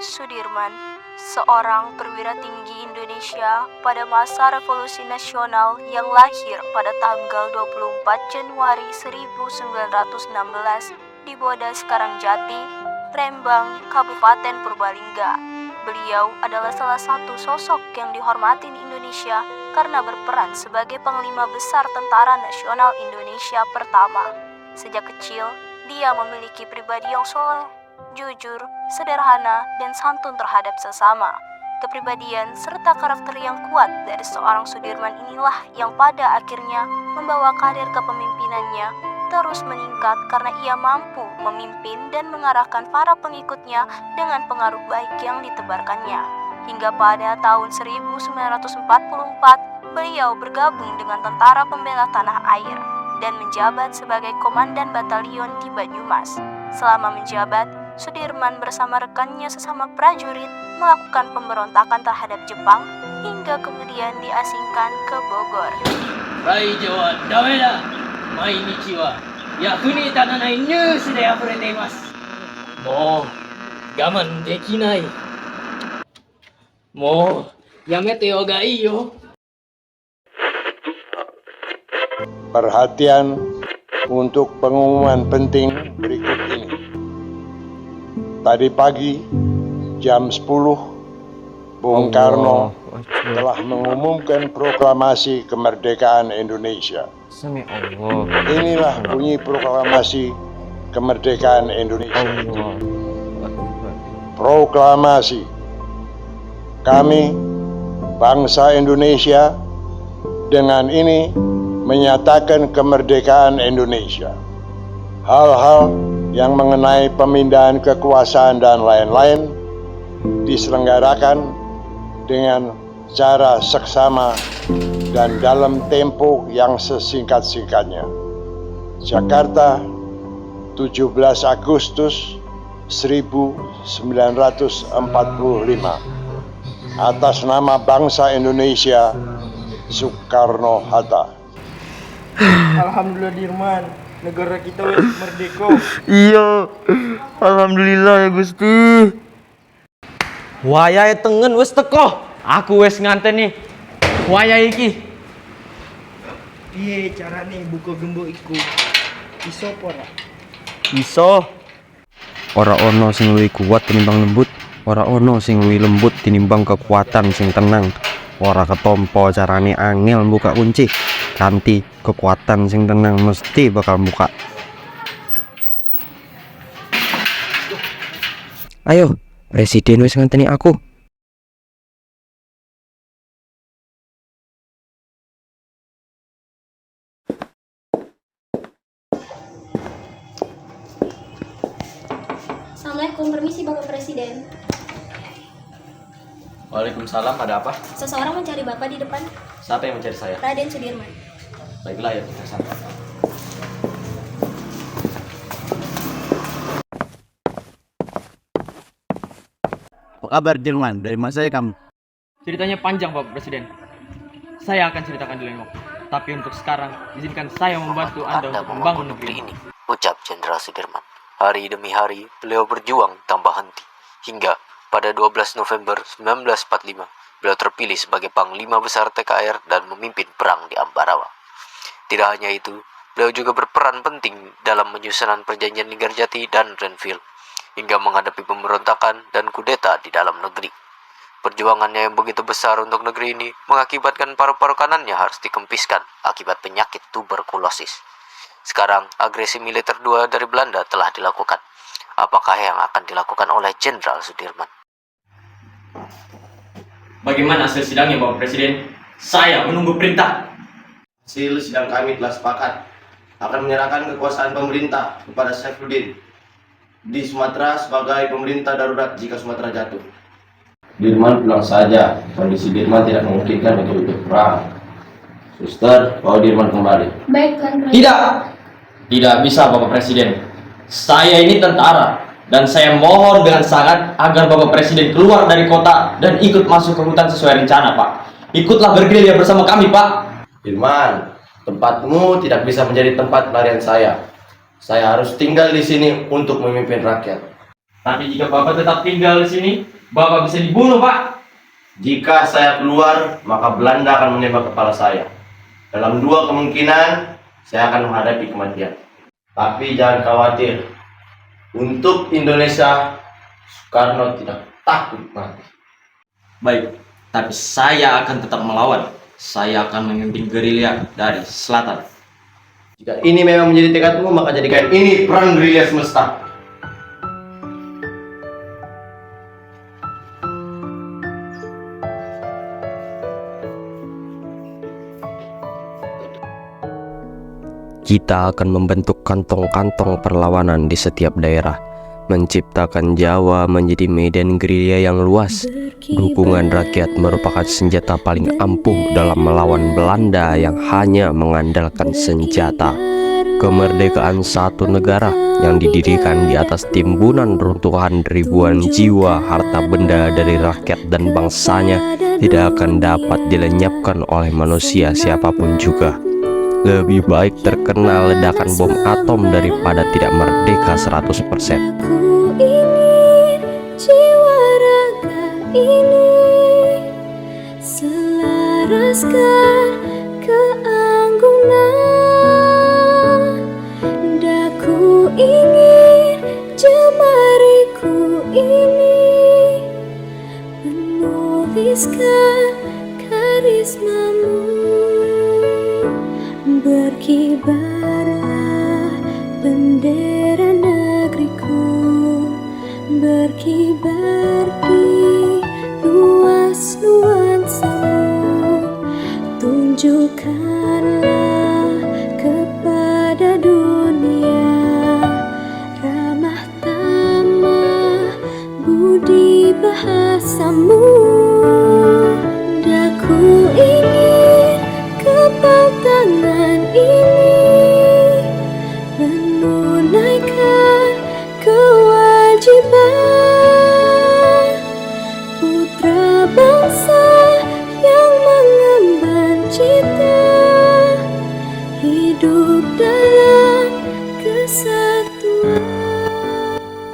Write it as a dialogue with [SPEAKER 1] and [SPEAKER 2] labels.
[SPEAKER 1] Sudirman, seorang perwira tinggi Indonesia pada masa Revolusi Nasional yang lahir pada tanggal 24 Januari 1916 di Bodas Karangjati, Rembang, Kabupaten Purbalingga. Beliau adalah salah satu sosok yang dihormati di Indonesia karena berperan sebagai Panglima Besar Tentara Nasional Indonesia pertama. Sejak kecil, dia memiliki pribadi yang soleh, jujur, sederhana, dan santun terhadap sesama. Kepribadian serta karakter yang kuat dari seorang Sudirman inilah yang pada akhirnya membawa karir kepemimpinannya terus meningkat karena ia mampu memimpin dan mengarahkan para pengikutnya dengan pengaruh baik yang ditebarkannya. Hingga pada tahun 1944, beliau bergabung dengan Tentara Pembela Tanah Air dan menjabat sebagai Komandan Batalion di Banyumas. Selama menjabat, Sudirman bersama rekannya sesama prajurit melakukan pemberontakan terhadap Jepang hingga kemudian diasingkan ke Bogor.
[SPEAKER 2] Kaijo wa dame da. Mainichi wa yaku ni takanai news de afurete imasu. Mou gaman dekinai. Mou yamete yo ga ii yo.
[SPEAKER 3] Perhatian untuk pengumuman penting berikut ini. Tadi pagi jam 10, Bung Karno telah mengumumkan proklamasi kemerdekaan Indonesia. Inilah bunyi proklamasi kemerdekaan Indonesia. Proklamasi. Kami, bangsa Indonesia, dengan ini menyatakan kemerdekaan Indonesia. Hal-hal yang mengenai pemindahan kekuasaan dan lain-lain diselenggarakan dengan cara seksama dan dalam tempo yang sesingkat-singkatnya. Jakarta, 17 Agustus 1945. Atas nama bangsa Indonesia, Soekarno-Hatta.
[SPEAKER 4] Alhamdulillah Dirman, negara kita wes merdeka.
[SPEAKER 5] Iya, alhamdulillah ya Gusti. Wayahe tengen wis teko. Aku wis nganteni wayahe iki.
[SPEAKER 4] Piye carane buka gembok iku? Iso apa ora?
[SPEAKER 5] Iso. Ora ono sing luwih kuat tinimbang lembut, ora ono sing luwih lembut tinimbang kekuatan sing tenang. Ora ketompo carane angel buka kunci, kanthi kekuatan sing tenang mesti bakal buka. Ayo, presiden wis nganteni aku.
[SPEAKER 6] Assalamualaikum, permisi Bapak Presiden.
[SPEAKER 7] Waalaikumsalam, ada apa?
[SPEAKER 6] Seseorang mencari Bapak di depan.
[SPEAKER 7] Siapa yang mencari saya?
[SPEAKER 6] Raden Sudirman.
[SPEAKER 7] Baiklah, ya kita santap.
[SPEAKER 8] Apa kabar Dirman? Dari mana saya kamu?
[SPEAKER 2] Ceritanya panjang Bapak Presiden. Saya akan ceritakan di lain waktu. Tapi untuk sekarang, izinkan saya membantu Anda untuk membangun negeri ini.
[SPEAKER 9] Ucap Jenderal Sudirman. Hari demi hari, beliau berjuang tanpa henti. Hingga pada 12 November 1945, beliau terpilih sebagai Panglima Besar TKR dan memimpin perang di Ambarawa. Tidak hanya itu, beliau juga berperan penting dalam menyusunan perjanjian Linggarjati dan Renville, hingga menghadapi pemberontakan dan kudeta di dalam negeri. Perjuangannya yang begitu besar untuk negeri ini mengakibatkan paru-paru kanannya harus dikempiskan akibat penyakit tuberkulosis. Sekarang, agresi militer 2 dari Belanda telah dilakukan. Apakah yang akan dilakukan oleh Jenderal Sudirman?
[SPEAKER 2] Bagaimana hasil sidangnya Bapak Presiden? Saya menunggu perintah.
[SPEAKER 10] Hasil sidang kami telah sepakat akan menyerahkan kekuasaan pemerintah kepada Saifuddin di Sumatera sebagai pemerintah darurat jika Sumatera jatuh.
[SPEAKER 7] Dirman pulang saja. Kondisi Dirman tidak memungkinkan untuk ikut perang. Suster, bawa Dirman kembali.
[SPEAKER 6] Baik, Tuan Presiden.
[SPEAKER 2] Tidak bisa Bapak Presiden. Saya ini tentara dan saya mohon dengan sangat agar Bapak Presiden keluar dari kota dan ikut masuk ke hutan sesuai rencana, Pak. Ikutlah bergerilya bersama kami, Pak.
[SPEAKER 10] Dirman, tempatmu tidak bisa menjadi tempat pelarian saya. Saya harus tinggal di sini untuk memimpin rakyat.
[SPEAKER 2] Tapi jika Bapak tetap tinggal di sini, Bapak bisa dibunuh, Pak.
[SPEAKER 10] Jika saya keluar, maka Belanda akan menembak kepala saya. Dalam dua kemungkinan, saya akan menghadapi kematian. Tapi jangan khawatir. Untuk Indonesia, Soekarno tidak takut mati.
[SPEAKER 2] Baik, tapi saya akan tetap melawan. Saya akan memimpin gerilya dari selatan.
[SPEAKER 10] Jika ini memang menjadi tekadmu, maka jadikan ini perang gerilya semesta.
[SPEAKER 5] Kita akan membentuk kantong-kantong perlawanan di setiap daerah, menciptakan Jawa menjadi medan gerilya yang luas. Dukungan rakyat merupakan senjata paling ampuh dalam melawan Belanda yang hanya mengandalkan senjata. Kemerdekaan satu negara yang didirikan di atas timbunan runtuhan ribuan jiwa harta benda dari rakyat dan bangsanya tidak akan dapat dilenyapkan oleh manusia siapapun juga. Lebih baik terkena ledakan bom atom daripada tidak merdeka 100%.
[SPEAKER 6] Ku ingin jiwa raga ini selaraskan keanggunan. Daku ingin jemariku ini menuliskan karismamu. Berkibarlah bendera negeriku, berkibar di luas nuansamu. Tunjukkanlah kepada dunia ramah tamah budi bahasamu.